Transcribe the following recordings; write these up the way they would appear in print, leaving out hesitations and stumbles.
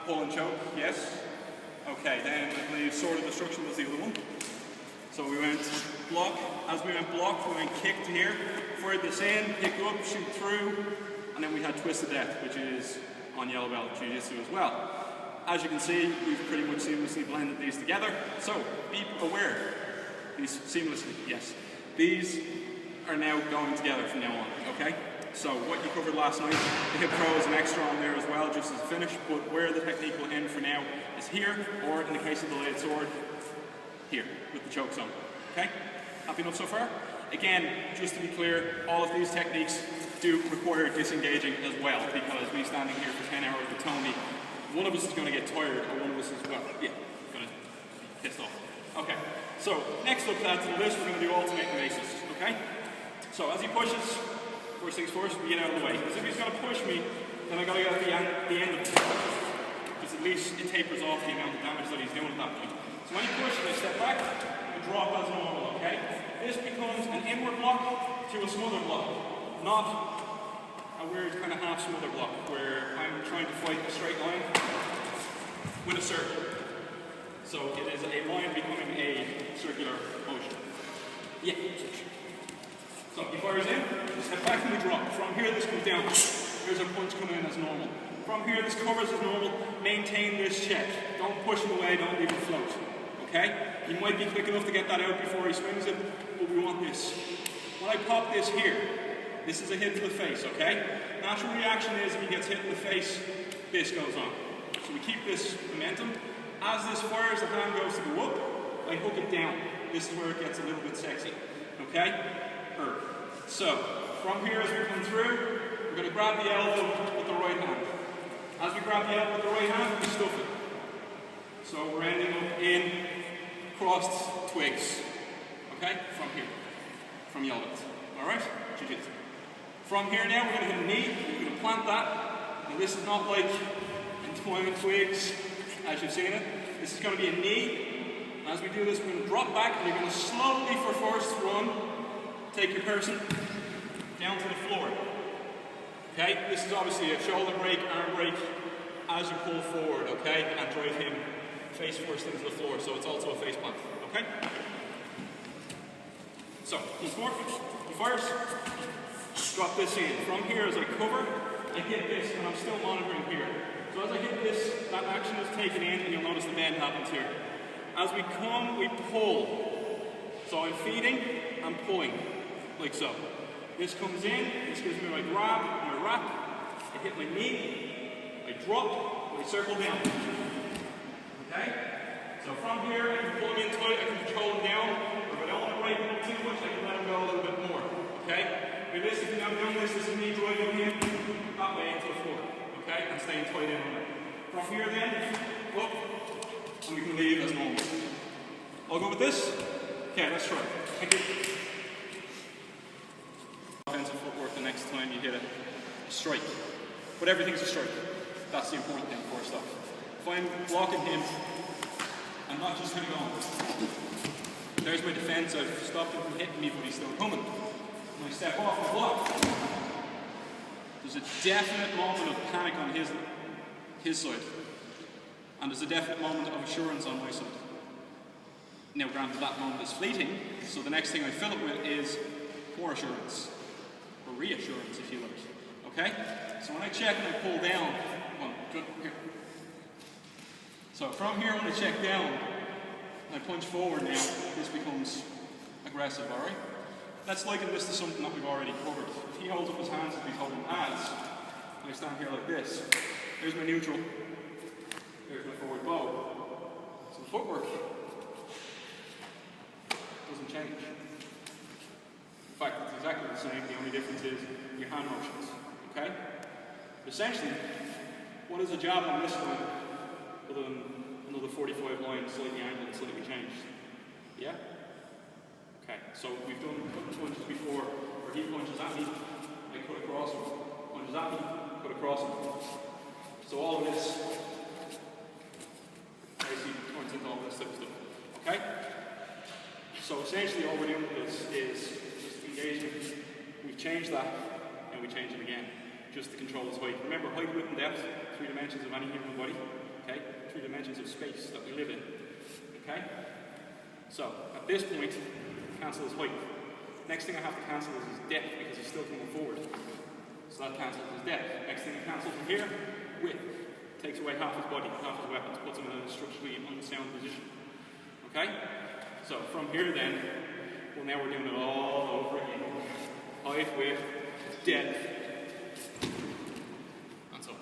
pull and choke, yes. Okay, then I believe sword of destruction was the other one. So we went block. As we went block, we went kick to here, fired this in, pick up, shoot through, and then we had twist of death, which is on yellow belt Jiu-Jitsu as well. As you can see, we've pretty much seamlessly blended these together. So be aware, these seamlessly, yes. These are now going together from now on, okay? So what you covered last night, the hip throw is an extra on there as well, just as a finish, but where the technique will end for now is here, or in the case of the delayed sword, here, with the choke zone, okay? Happy enough so far? Again, just to be clear, all of these techniques do require disengaging as well, because me standing here for 10 hours with Tony, one of us is going to get tired, or one of us is, well, yeah, going to be pissed off. Okay, so next up to the list, we're going to do alternating maces, okay? So as he pushes, first things first, we get out of the way. Because if he's going to push me, then I've got to get at the end of it. Because at least it tapers off the amount of damage that he's doing at that point. So when you push, I step back and drop as normal, okay? This becomes an inward block to a smother block, not a weird kind of half smother block where I'm trying to fight a straight line with a circle. So it is a line becoming a circular motion. Yeah. So he fires in, step back and we drop. From here this comes down. Here's our punch coming in as normal. From here this covers as normal. Maintain this check. Don't push him away, don't leave him float. Okay? You might be quick enough to get that out before he swings it, but we want this. When I pop this here, this is a hit to the face, okay? Natural reaction is if he gets hit in the face, this goes on. So we keep this momentum. As this fires, the hand goes to go up, I hook it down. This is where it gets a little bit sexy. Okay? So, from here as we come through, we're going to grab the elbow with the right hand. As we grab the elbow with the right hand, we stuff it. So we're ending up in crossed twigs. Okay? From here. From yellow belt. Alright? Jiu-Jitsu. From here now, we're going to hit a knee. We're going to plant that. Now this is not like employment twigs, as you've seen it. This is going to be a knee. As we do this, we're going to drop back and you're going to slowly, for first run, take your person down to the floor. Okay? This is obviously a shoulder break, arm break, as you pull forward, okay? And drive him face first into the floor, so it's also a face plant, okay? So, he's forward, he fires, drop this in. From here, as I cover, I hit this, and I'm still monitoring here. So as I hit this, that action is taken in, and you'll notice the bend happens here. As we come, we pull. So I'm feeding, I'm pulling, like so. This comes in, this gives me my grab, my wrap. I hit my knee, I drop, I circle down. Okay? So from here, I can pull him in tight, I can control him down. If I don't want to break him too much, I can let him go a little bit more. Okay? Realistically, I'm doing this is me driving him that way into the floor. Okay? And staying tight in on it. From here then, up, and we can leave as normal. I'll go with this. Okay, let's try. Thank you. Offensive footwork the next time you hit a strike. But everything's a strike. That's the important thing first off. If I'm blocking him, I'm not just hanging on. There's my defense. I've stopped him from hitting me, but he's still coming. When I step off and block, there's a definite moment of panic on his side. And there's a definite moment of assurance on my side. Now granted that moment is fleeting, so the next thing I fill it with is more assurance. Or reassurance if you like. Okay? So when I check and I pull down, here. So from here when I check down, and I punch forward now, this becomes aggressive, alright? Let's liken this to something that we've already covered. If he holds up his hands as he's holding pads, and I stand here like this, here's my neutral, here's my forward bow. So the footwork doesn't change. In fact, it's exactly the same, the only difference is your hand motions, okay? Essentially, what is a jab on this line, other than another 45 lines, slightly angled and slightly changed? Yeah? Okay, so we've done punches before, where he punches at me, I cut across him, punches at me, cut across him. So all of this, basically turns into all this type of stuff, okay? So essentially all we're doing with this is just engaging. We've changed that, and we change it again, just to control his height. Remember, height, width, and depth, 3 dimensions of any human body. three dimensions of space that we live in. Okay? So, at this point, cancel his height. Next thing I have to cancel is his depth because he's still coming forward. So that cancels his depth. Next thing I cancel from here, width. Takes away half his body, half his weapons, puts him in a structurally unsound position. Okay? So from here then, well now we're doing it all over again. Height, width, depth, and so on.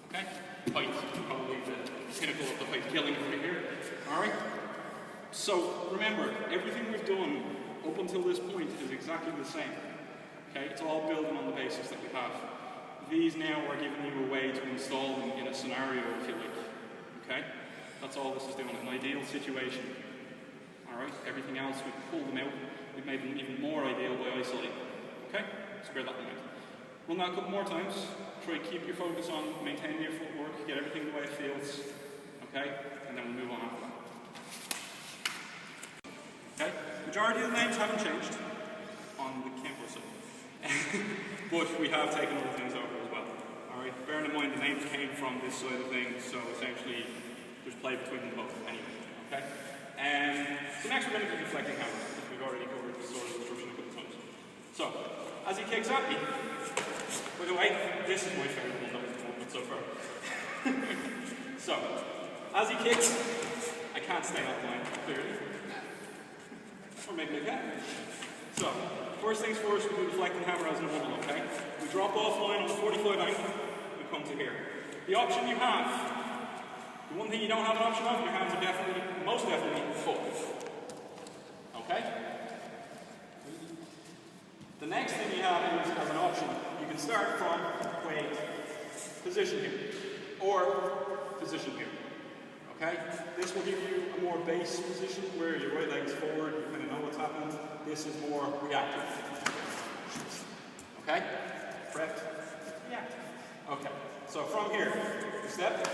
Okay? Height, probably the pinnacle of the height killing right here. Alright? So remember, everything we've done up until this point is exactly the same. Okay? It's all building on the basis that we have. These now are giving you a way to install them in a scenario if you like. Okay? That's all this is doing. An ideal situation. Alright? Everything else, we've pulled them out. We've made them even more ideal by isolating. Okay? So bear that in mind. Run that a couple more times. Try to keep your focus on maintaining your footwork, get everything the way it feels. Okay? And then we'll move on after that. Okay? Majority of the names haven't changed on the Kenpo side. But we have taken other things over as well. Alright? Bearing in mind the names came from this side of things, so essentially there's play between them both anyway. Okay? So next we're going to do Deflecting Hammer. We've already covered this sort of instruction a couple of times. So, as he kicks at me, by the way, this is my favourite one at the moment so far. So, as he kicks, I can't stay offline, clearly. Or maybe I can. So, first things first, we do Deflecting Hammer as normal, okay? We drop offline on the 45 angle, we come to here. The option you have, the one thing you don't have an option of, your hands are definitely, most definitely, full. Okay? The next thing you have is, as an option, you can start from, wait, position here, or position here. Okay? This will give you a more base position where your right leg is forward, you kind of know what's happening. This is more reactive. Okay? Correct? Reactive. Okay. So from here, you step,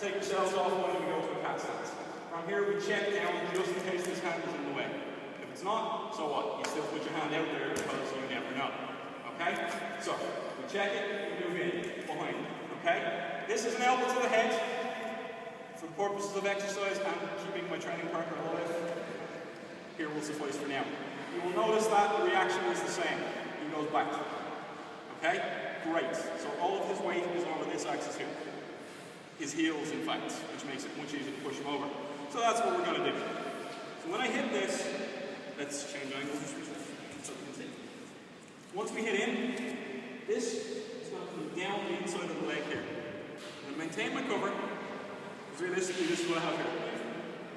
take yourselves off when we go to a cat stance. From here we check down just in case this hand is in the way. If it's not, so what? You still put your hand out there because you never know. Okay? So, we check it, we move in, behind. Okay? This is an elbow to the head. For the purposes of exercise and keeping my training partner alive, here will suffice for now. You will notice that the reaction is the same. He goes back. Okay? Great. So all of his weight is over this axis here. His heels, in fact, which makes it much easier to push him over. So that's what we're going to do. So when I hit this, let's change angles just for a second so you can see. Once we hit in, this is going to come down the inside of the leg here. I'm going to maintain my cover. Realistically, this is what I have here.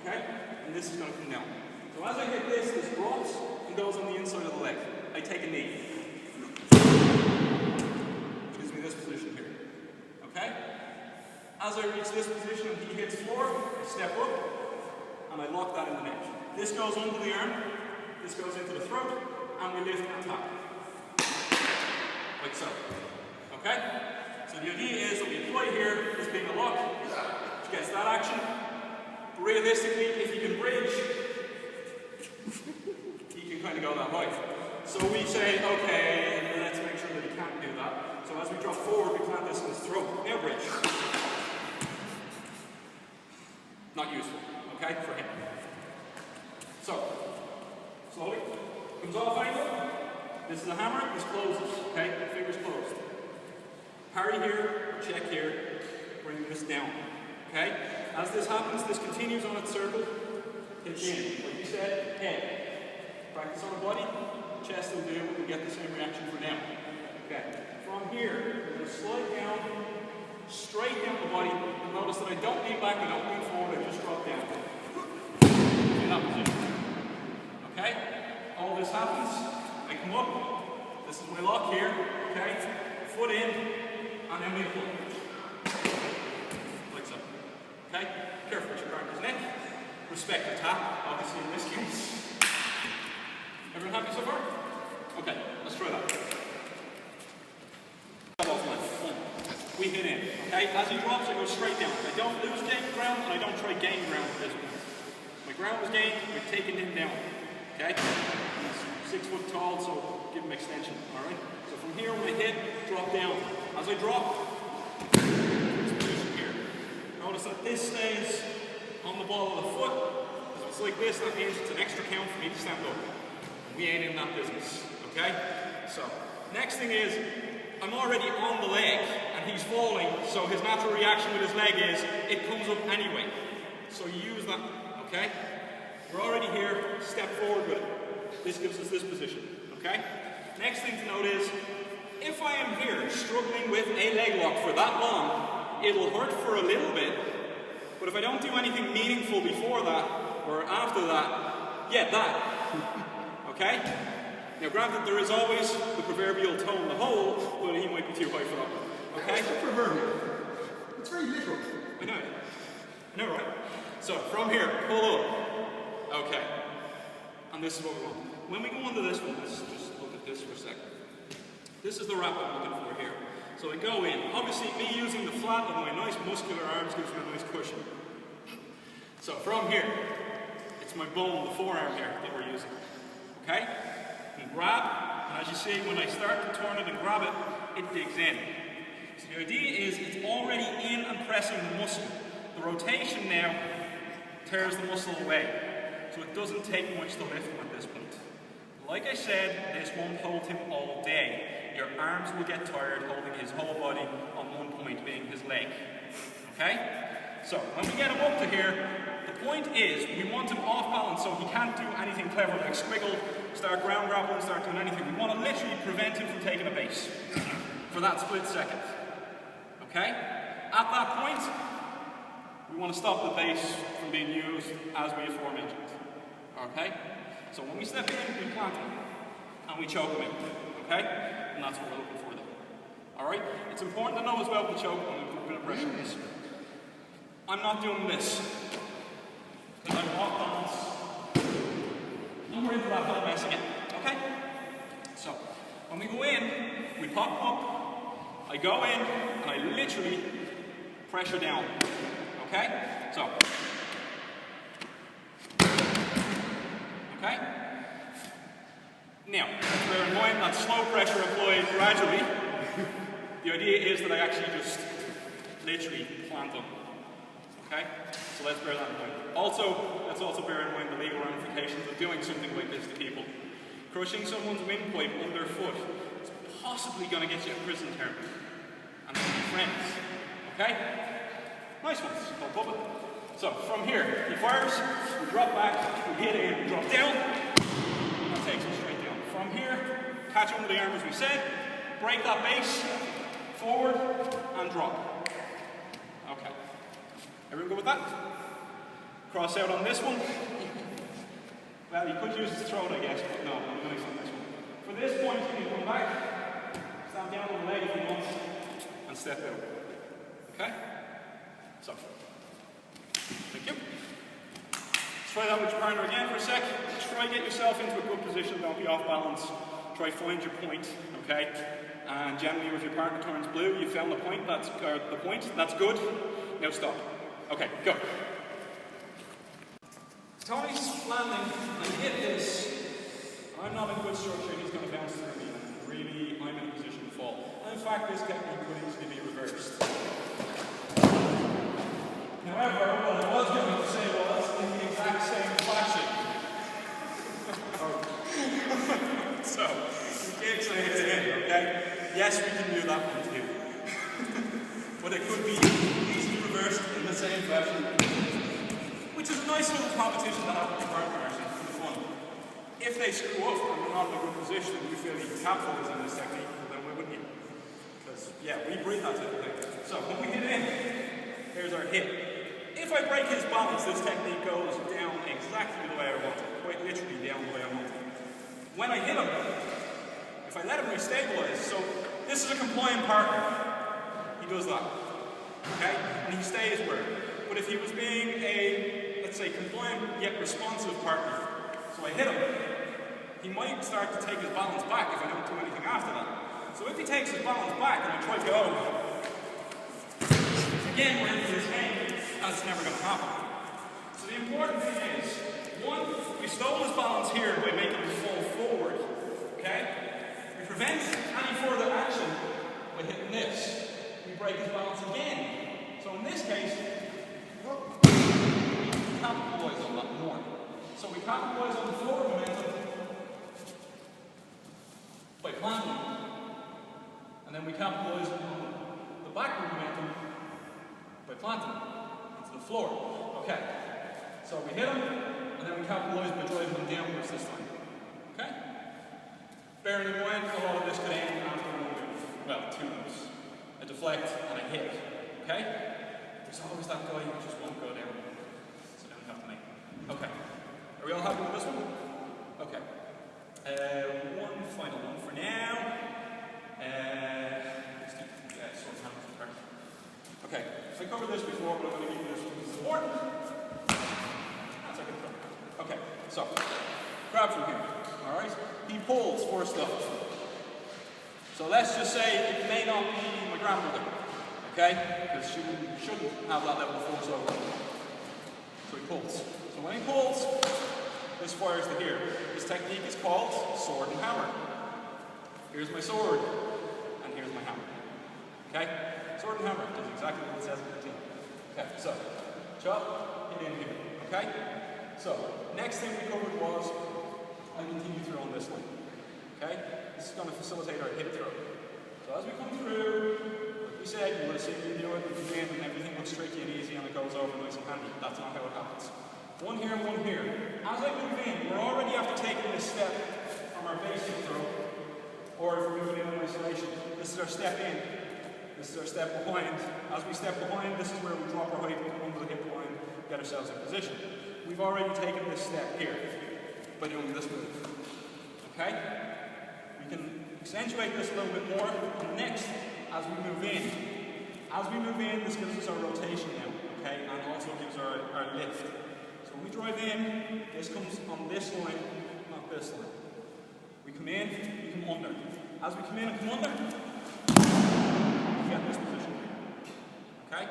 Okay? And this is going to come down. So as I hit this, this drops and goes on the inside of the leg. I take a knee. Which gives me this position here. Okay? As I reach this position and he hits floor, I step up and I lock that in the neck. This goes under the arm, this goes into the throat, and we lift and tap. Like so. Okay? So the idea is that we apply here, this being a lock, gets that action. Realistically, if you can bridge, you can kind of go that high. So we say, okay, let's make sure that he can't do that. So as we drop forward, we plant this in his throat. Now bridge. Not useful, okay, for him. So, slowly, comes off angle. This is a hammer, this closes, okay, the finger's closed. Parry here, check here, bring this down. Okay? As this happens, this continues on its circle. Hit in. Like you said, head. Practice on the body, chest will do it, we get the same reaction for now. Okay. From here, we're going to slide down, straight down the body. You'll notice that I don't lean back, I don't lean forward, I just drop down. In that position. Okay? All this happens, I come up, this is my lock here, okay? Foot in, and then we pull. Okay? Careful with your partner's neck. Respect the tap, obviously in this case. Everyone happy so far? Okay, let's try that. We hit in. Okay? As he drops, I go straight down. I don't lose ground and I don't try gain ground at this point. My ground was gained, we've taken him down. Okay? He's 6 foot tall, so give him extension. Alright? So from here when I hit, drop down. As I drop, Notice that this stays on the ball of the foot. If it's like this, that means it's an extra count for me to stand up. We ain't in that business, okay? So, next thing is, I'm already on the leg, and he's falling, so his natural reaction with his leg is, it comes up anyway. So you use that, okay? We're already here, step forward with it. This gives us this position, okay? Next thing to note is, if I am here struggling with a leg lock for that long, it'll hurt for a little bit, but if I don't do anything meaningful before that, or after that, yeah, that, okay? Now granted, there is always the proverbial toe in the hole, but he might be too high for that one, okay? It's the proverbial. It's very literal. I know, right? So, from here, pull up. Okay. And this is what we want. When we go into this one, let's just look at this for a second. This is the wrap I'm looking for here. So I go in. Obviously, me using the flat of my nice muscular arms gives me a nice cushion. So from here, it's my bone, the forearm here that we're using. Okay? And grab, and as you see, when I start to turn it and grab it, it digs in. So the idea is it's already in and pressing the muscle. The rotation now tears the muscle away. So it doesn't take much to lift him at this point. Like I said, this won't hold him all day. Your arms will get tired holding his whole body on one point being his leg. Okay? So, when we get him up to here, the point is we want him off balance so he can't do anything clever like squiggle, start ground grappling, start doing anything. We want to literally prevent him from taking a base for that split second. Okay? At that point, we want to stop the base from being used as we aforementioned. Okay? So when we step in, we plant him, and we choke him in. Okay? And that's what we're looking for there. Alright? It's important to know as well to choke when we put a bit of pressure on this. I'm not doing this. Because I walk balance. And we're into that whole mess again. Okay? So, when we go in, we pop up, I go in, and I literally pressure down. Okay? So. Okay? Now, bear in mind that slow pressure applied gradually. The idea is that I actually just literally plant them. Okay? So let's bear that in mind. Also, let's also bear in mind the legal ramifications of doing something like this to people. Crushing someone's windpipe underfoot is possibly going to get you a prison term. And some friends. Okay? Nice ones. Don't bubble. So, from here, he fires, we drop back, we hit in, drop down, and that takes him straight down. From here, catch under the arm as we said, break that base, forward, and drop. Okay. Everyone good with that? Cross out on this one. Well, you could use his throat, I guess, but no, I'm going to use this one. For this point, you can come back, stand down on the leg if you want, and step out. Okay? So. Thank you. Let's try that with your partner again for a sec. Try get yourself into a good position, don't be off balance. Try find your point, okay? And generally if your partner turns blue, you found the point, that's good. Now stop. Okay, go. Tony's landing, and hit this. I'm not in good structure, he's going to bounce through me. Really, I'm in a position to fall. And in fact, this technique could easily be reversed. However, what I was going to say was in the exact same fashion. So, in case I hit it in, okay? Yes, we can do that one too. But it could be easily reversed in the same fashion. Which is a nice little competition to have with your partner, actually, for fun. If they screw up and we're not in a good position and you feel you can capitalize on this technique, then why wouldn't you? Because, yeah, we breed that type of thing. So, when we hit in, here's our hit. If I break his balance, this technique goes down exactly the way I want it. Quite literally down the way I want it. When I hit him, if I let him restabilize, so this is a compliant partner. He does that. Okay? And he stays where. But if he was being a, let's say, compliant yet responsive partner, so I hit him, he might start to take his balance back if I don't do anything after that. So if he takes his balance back and I try to go, again, we're into this game. That's never going to happen. So the important thing is, one, we stole his balance here by making him fall forward, okay? We prevent any further action by hitting this. We break his balance again. So in this case, by planting, and then we capitalise on the backward momentum by planting into the floor. Okay, so we hit them, and then we capitalise by driving them downwards this time. Okay? Bearing in mind, a lot of this could end after one move. Well, two moves. A deflect and a hit. Okay? There's always that guy who just won't go down. So then we have to make it. Okay. Are we all happy with this one? Okay. One final one for now. Sort of hammer for the okay. I covered this before, but I'm going to give you this one support. That's a good throw. Okay. So, grab from here. Alright? He pulls first up. So let's just say it may not be my grandmother. Okay? Because she shouldn't have that level of force over. So he pulls. So when he pulls, this fires to here. This technique is called sword and hammer. Here's my sword, and here's my hammer. Okay? Sword and hammer does exactly what it says in the team. Okay, so chop, hit in here. Okay? So, next thing we covered was I continue through on this line. Okay? This is going to facilitate our hip throw. So as we come through, like we said, you will see me do it at the end and everything looks tricky and easy and it goes over nice and handy. That's not how it happens. One here and one here. As I move in, we're already after taking this step from our basic throw, or if we're moving in isolation. This is our step in. This is our step behind. As we step behind, this is where we drop our height, come under the hip line, get ourselves in position. We've already taken this step here by doing this move. Okay? We can accentuate this a little bit more. And next, as we move in. As we move in, this gives us our rotation now. Okay? And also gives our lift. So when we drive in, this comes on this line, not this line. We come in, we come under. As we come in and come under, we get this position. Okay?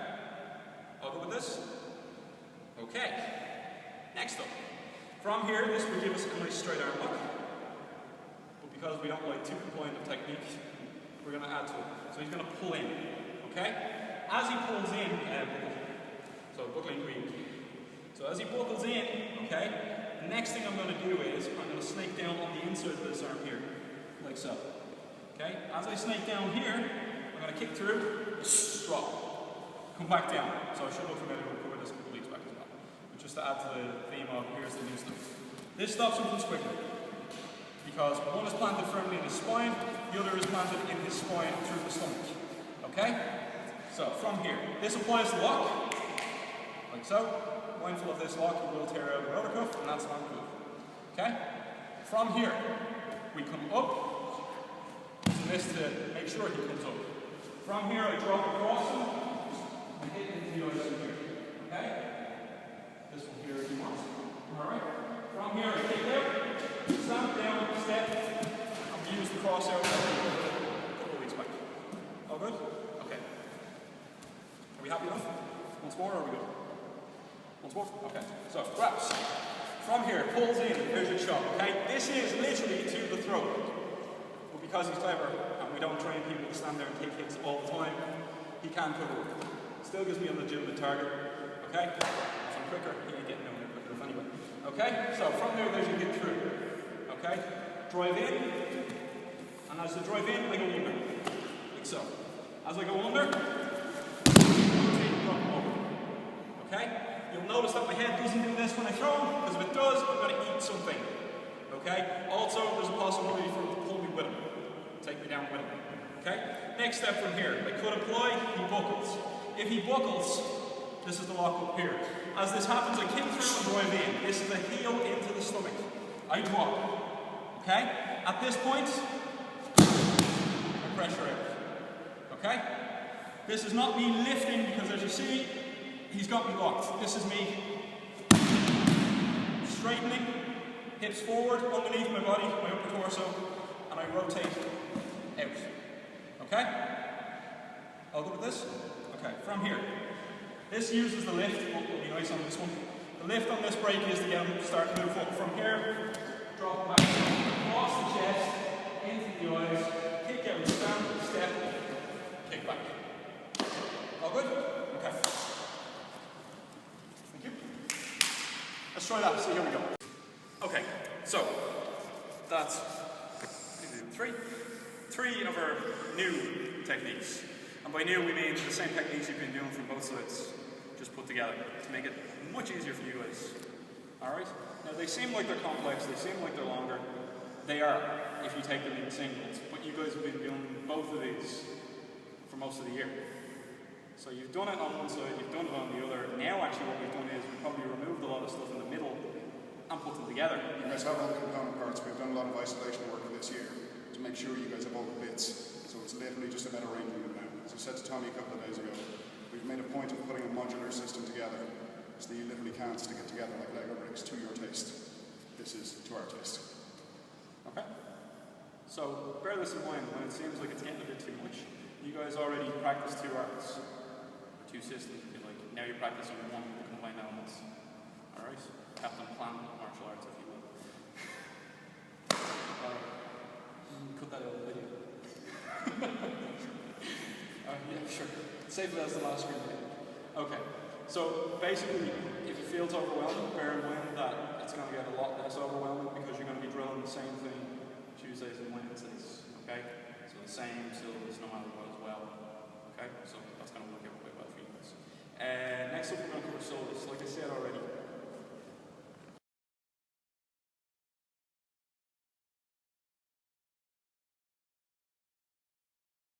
All good with this? Okay. Next up. From here, this will give us a nice straight arm lock. But because we don't like too compliant of technique, we're going to add to it. So he's going to pull in. Okay? As he pulls in, so buckling twig. So as he buckles in, okay, the next thing I'm going to do is I'm going to snake down on the inside of this arm here, like so. Okay? As I snake down here, I'm going to kick through, drop, come back down. So I should look familiar with cover this a couple weeks back as well. But just to add to the theme of here's the new stuff. This stops him from squiggling. Because one is planted firmly in his spine, the other is planted in his spine through the stomach. Okay? So from here, this applies the lock, like so. Mindful of this lock, you will tear out the rotor cuff, and that's not good. Okay? From here, we come up, using this to make sure he comes up. From here, I drop across him, and hit into the ice here. Okay? This one here if you want. Alright? From here, I kick out, stamp down, step, and we use the cross out a couple of weeks back. All good? Okay. Are we happy enough? Once more, or are we good? Once more? Okay. So, grabs. From here, pulls in, there's your chop, okay? This is literally to the throat. But because he's clever, and we don't train people to stand there and take hits all the time, he can cover it. Still gives me a legitimate target, okay? If I'm quicker, he ain't getting nowhere quick enough anyway. Okay? So, from there, there's your get through. Okay? Drive in, and as I drive in, I go under. Like so. As I go under, rotate, drop over. Okay? You'll notice that my head doesn't do this when I throw him, because if it does, I'm going to eat something. Okay? Also, there's a possibility for him to pull me with him. Take me down with him. Okay? Next step from here. I could apply, he buckles. If he buckles, this is the lock up here. As this happens, I kick through and drive in. This is a heel into the stomach. I drop. Okay? At this point, I pressure out. Okay? This is not me lifting, because as you see, he's got me locked. This is me straightening, hips forward, underneath my body, my upper torso, and I rotate out. Okay? All good with this? Okay, from here. This uses the lift. Oh, will be nice on this one. The lift on this break is to get him to start to move up from here, drop back, across the chest, into the eyes, kick out, stand, step, kick back. All good? Okay. Thank you. Let's try that. See, here we go. Okay, so that's three of our new techniques. And by new we mean the same techniques you've been doing from both sides, just put together to make it much easier for you guys. Alright? Now they seem like they're complex, they seem like they're longer. They are, if you take them in singles. But you guys have been doing both of these for most of the year. So you've done it on one side, you've done it on the other. Now actually what we've done is we've probably removed a lot of stuff in the middle and put them together. You guys have all the component parts. We've done a lot of isolation work this year to make sure you guys have all the bits. So it's literally just about arranging them now. As I said to Tommy a couple of days ago, we've made a point of putting a modular system together so that you literally can't stick it together like Lego bricks to your taste. This is to our taste. Okay? So bear this in mind when it seems like it's getting a bit too much. You guys already practiced 2 arts, or 2 systems if you like. Now you're practicing one with the combined elements. Alright? Captain Planet martial arts if you will. Cut that out of the video. Yeah, sure. Save it as the last screen. Okay. So basically, if it feels overwhelming, bear in mind that it's going to get a lot less overwhelming because you're going to be drilling the same thing Tuesdays and Wednesdays. Okay? So the same syllabus no matter what as well. Okay? So that's going to work out quite well for you guys. Next up, we're going to cover syllabus. Like I said already,